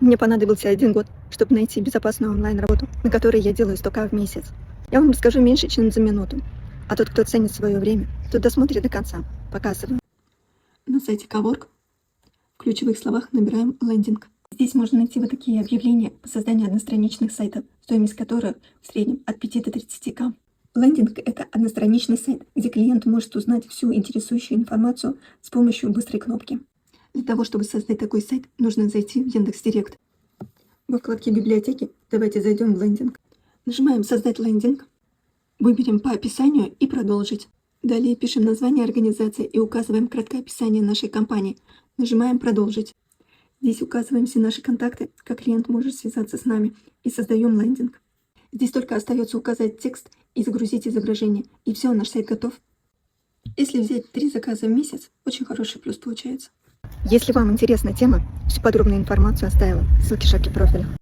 Мне понадобился 1 год, чтобы найти безопасную онлайн-работу, на которой я делаю 100К в месяц. Я вам расскажу меньше, чем за минуту. А тот, кто ценит свое время, тот досмотрит до конца. Показываю. На сайте Cowork в ключевых словах набираем лендинг. Здесь можно найти вот такие объявления по созданию одностраничных сайтов, стоимость которых в среднем от 5 до 30К. Лендинг – это одностраничный сайт, где клиент может узнать всю интересующую информацию с помощью быстрой кнопки. Для того, чтобы создать такой сайт, нужно зайти в Яндекс.Директ. Во вкладке библиотеки давайте зайдем в лендинг. Нажимаем «Создать лендинг», выберем по описанию и «Продолжить». Далее пишем название организации и указываем краткое описание нашей компании. Нажимаем «Продолжить». Здесь указываем все наши контакты, как клиент может связаться с нами, и создаем лендинг. Здесь только остается указать текст и загрузить изображение, и все, наш сайт готов. Если взять 3 заказа в месяц, очень хороший плюс получается. Если вам интересна тема, всю подробную информацию оставила, ссылки в шапке профиля.